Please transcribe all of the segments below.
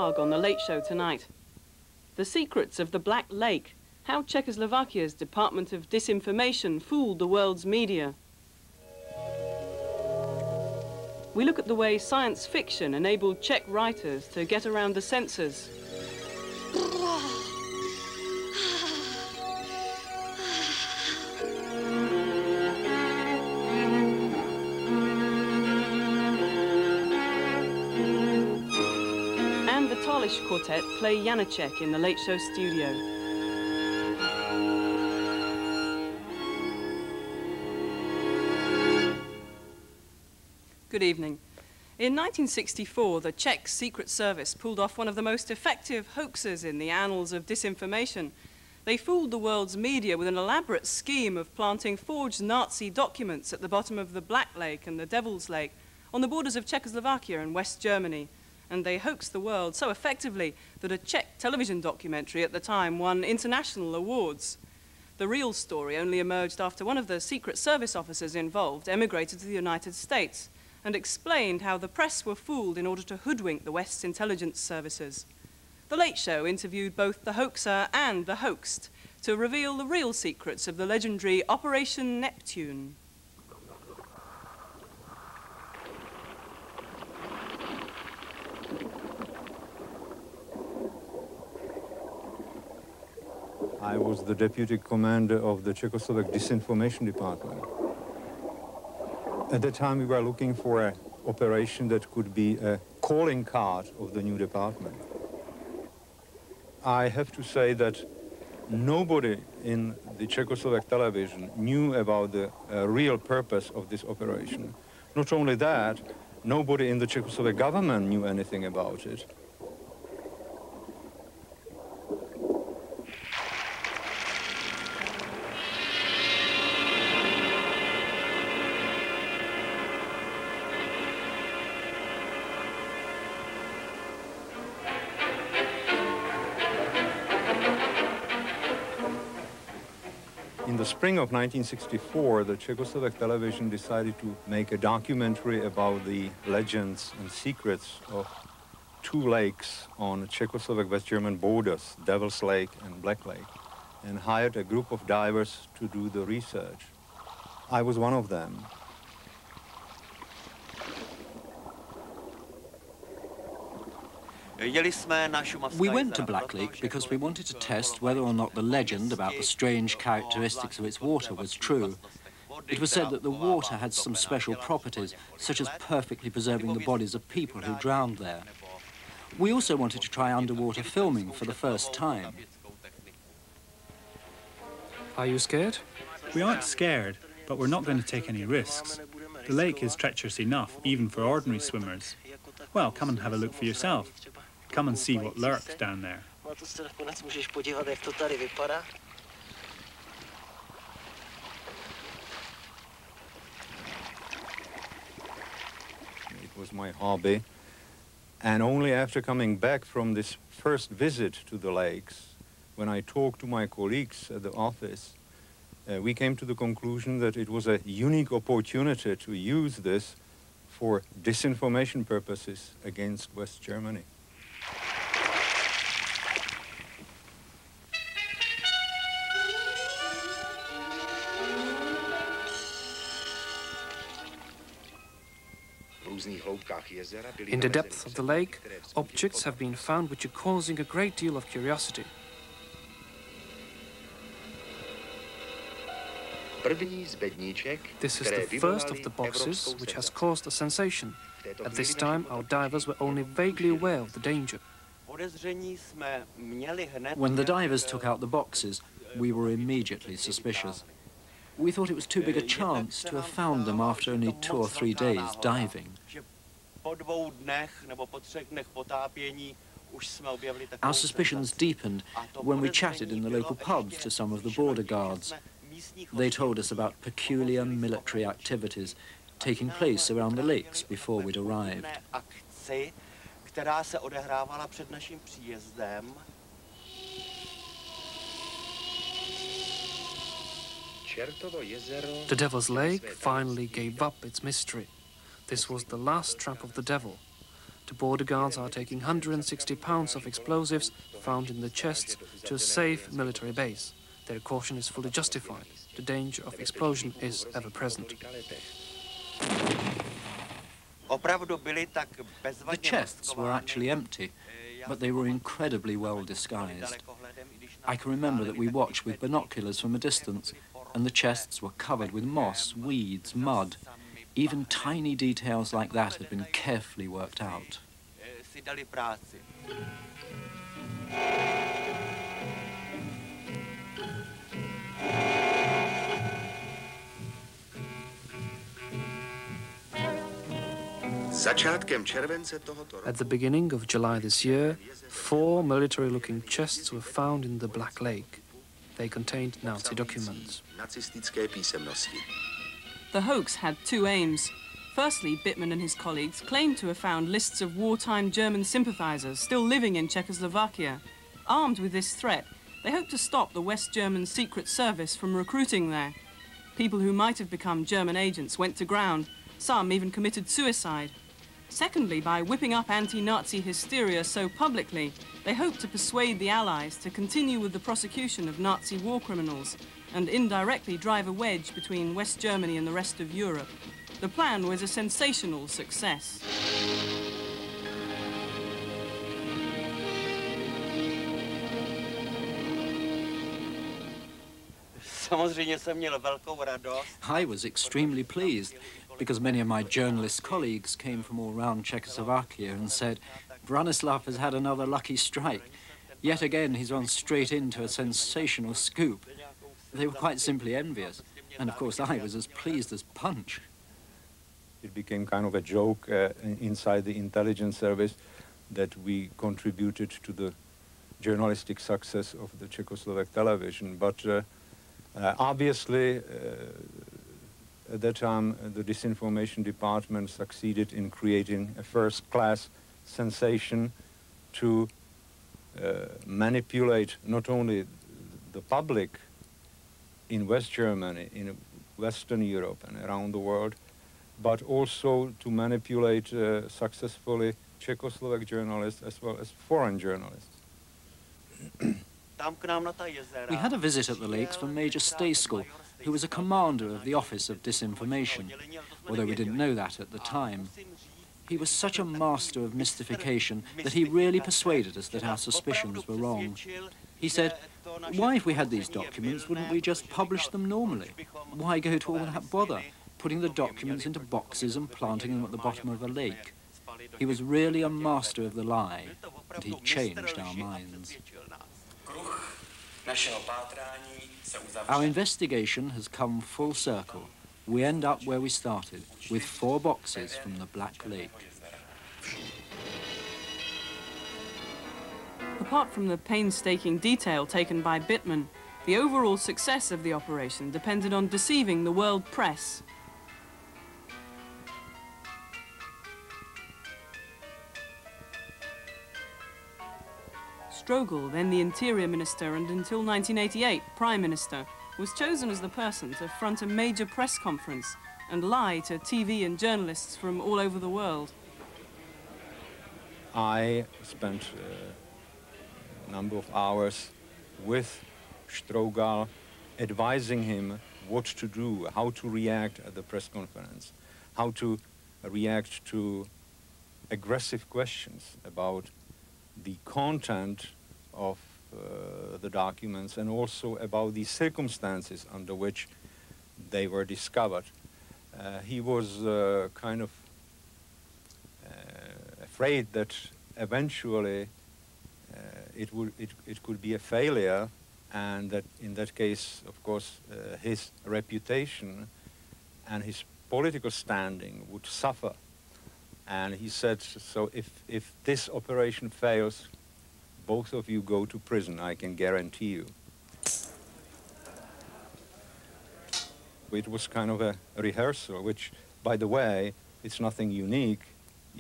Prague on the Late Show tonight. The secrets of the Black Lake, how Czechoslovakia's Department of Disinformation fooled the world's media. We look at the way science fiction enabled Czech writers to get around the censors. And the Talish Quartet play Janacek in the Late Show studio. Good evening. In 1964, the Czech Secret Service pulled off one of the most effective hoaxes in the annals of disinformation. They fooled the world's media with an elaborate scheme of planting forged Nazi documents at the bottom of the Black Lake and the Devil's Lake on the borders of Czechoslovakia and West Germany. And they hoaxed the world so effectively that a Czech television documentary at the time won international awards. The real story only emerged after one of the Secret Service officers involved emigrated to the United States and explained how the press were fooled in order to hoodwink the West's intelligence services. The Late Show interviewed both the hoaxer and the hoaxed to reveal the real secrets of the legendary Operation Neptune. I was the deputy commander of the Czechoslovak disinformation department. At the time, we were looking for an operation that could be a calling card of the new department. I have to say that nobody in the Czechoslovak television knew about the real purpose of this operation. Not only that, nobody in the Czechoslovak government knew anything about it. In the spring of 1964, the Czechoslovak television decided to make a documentary about the legends and secrets of two lakes on Czechoslovak West German borders, Devil's Lake and Black Lake, and hired a group of divers to do the research. I was one of them. We went to Black Lake because we wanted to test whether or not the legend about the strange characteristics of its water was true. It was said that the water had some special properties, such as perfectly preserving the bodies of people who drowned there. We also wanted to try underwater filming for the first time. Are you scared? We aren't scared, but we're not going to take any risks. The lake is treacherous enough, even for ordinary swimmers. Well, come and have a look for yourself. Come and see what lurks down there. It was my hobby, and only after coming back from this first visit to the lakes, when I talked to my colleagues at the office, we came to the conclusion that it was a unique opportunity to use this for disinformation purposes against West Germany. In the depth of the lake, objects have been found which are causing a great deal of curiosity. This is the first of the boxes which has caused a sensation. At this time, our divers were only vaguely aware of the danger. When the divers took out the boxes, we were immediately suspicious. We thought it was too big a chance to have found them after only 2 or 3 days diving. Our suspicions deepened when we chatted in the local pubs to some of the border guards. They told us about peculiar military activities taking place around the lakes before we'd arrived. The Devil's Lake finally gave up its mystery. This was the last trap of the devil. The border guards are taking 160 pounds of explosives found in the chests to a safe military base. Their caution is fully justified. The danger of explosion is ever present. The chests were actually empty, but they were incredibly well disguised. I can remember that we watched with binoculars from a distance, and the chests were covered with moss, weeds, mud. Even tiny details like that had been carefully worked out. At the beginning of July this year, 4 military-looking chests were found in the Black Lake. They contained Nazi documents. The hoax had two aims. Firstly, Bittman and his colleagues claimed to have found lists of wartime German sympathizers still living in Czechoslovakia. Armed with this threat, they hoped to stop the West German Secret Service from recruiting there. People who might have become German agents went to ground. Some even committed suicide. Secondly, by whipping up anti-Nazi hysteria so publicly, they hoped to persuade the Allies to continue with the prosecution of Nazi war criminals and indirectly drive a wedge between West Germany and the rest of Europe. The plan was a sensational success. I was extremely pleased because many of my journalist colleagues came from all around Czechoslovakia and said, Branislav has had another lucky strike. Yet again, he's run straight into a sensational scoop. They were quite simply envious. And of course, I was as pleased as Punch. It became kind of a joke inside the intelligence service that we contributed to the journalistic success of the Czechoslovak television. But obviously, at that time, the disinformation department succeeded in creating a first-class sensation to manipulate not only the public in West Germany, in Western Europe and around the world, but also to manipulate successfully Czechoslovak journalists as well as foreign journalists. We had a visit at the lakes from Major Stayskull, who was a commander of the Office of Disinformation, although we didn't know that at the time. He was such a master of mystification that he really persuaded us that our suspicions were wrong. He said, why, if we had these documents, wouldn't we just publish them normally? Why go to all that bother, putting the documents into boxes and planting them at the bottom of a lake? He was really a master of the lie, and he changed our minds. Our investigation has come full circle. We end up where we started, with 4 boxes from the Black Lake. Apart from the painstaking detail taken by Bittman, the overall success of the operation depended on deceiving the world press. Strogel, then the Interior Minister and until 1988 Prime Minister, was chosen as the person to front a major press conference and lie to TV and journalists from all over the world. I spent a number of hours with Strogel, advising him what to do, how to react at the press conference, how to react to aggressive questions about the content of the documents and also about the circumstances under which they were discovered. He was kind of afraid that eventually it could be a failure, and that in that case, of course, his reputation and his political standing would suffer. And he said, so if this operation fails, both of you go to prison, I can guarantee you. It was kind of a rehearsal, which, by the way, it's nothing unique.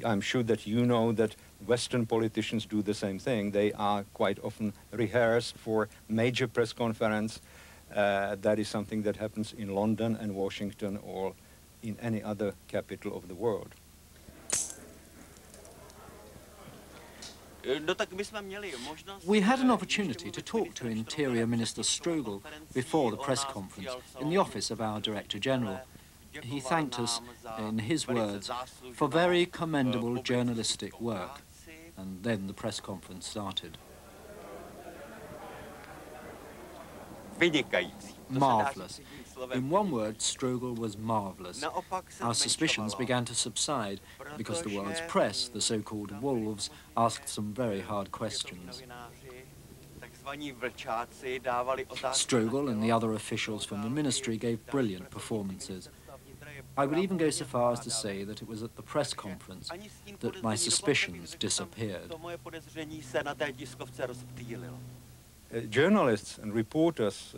I'm sure that you know that Western politicians do the same thing. They are quite often rehearsed for major press conference. That is something that happens in London and Washington or in any other capital of the world. We had an opportunity to talk to Interior Minister Strugl before the press conference in the office of our Director General. He thanked us, in his words, for very commendable journalistic work. And then the press conference started. Marvellous. In one word, Strugl was marvellous. Our suspicions began to subside because the world's press, the so-called wolves, asked some very hard questions. Strugl and the other officials from the ministry gave brilliant performances. I would even go so far as to say that it was at the press conference that my suspicions disappeared. Journalists and reporters,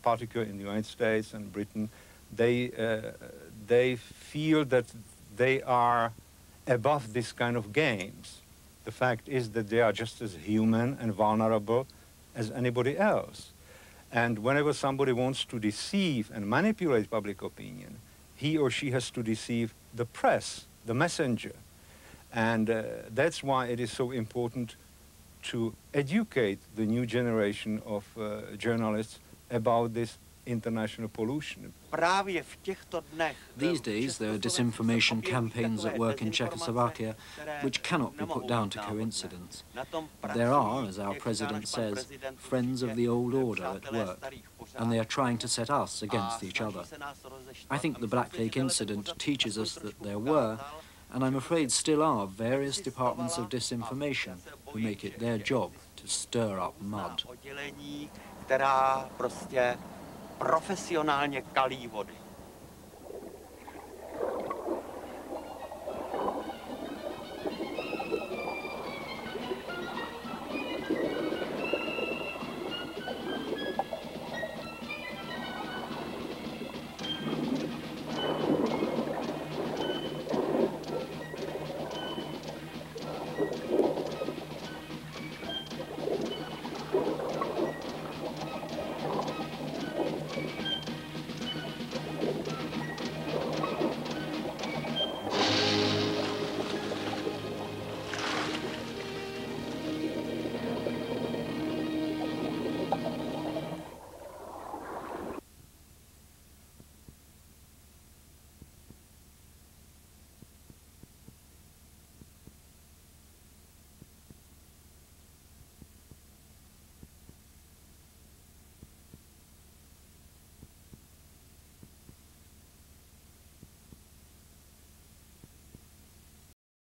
particularly in the United States and Britain, they feel that they are above this kind of games. The fact is that they are just as human and vulnerable as anybody else. And whenever somebody wants to deceive and manipulate public opinion, he or she has to deceive the press, the messenger. And that's why it is so important to educate the new generation of journalists about this international pollution. These days there are disinformation campaigns at work in Czechoslovakia which cannot be put down to coincidence. There are, as our president says, friends of the old order at work, and they are trying to set us against each other. I think the Black Lake incident teaches us that there were, and I'm afraid still are, various departments of disinformation who make it their job to stir up mud. Profesionálně kalí vody.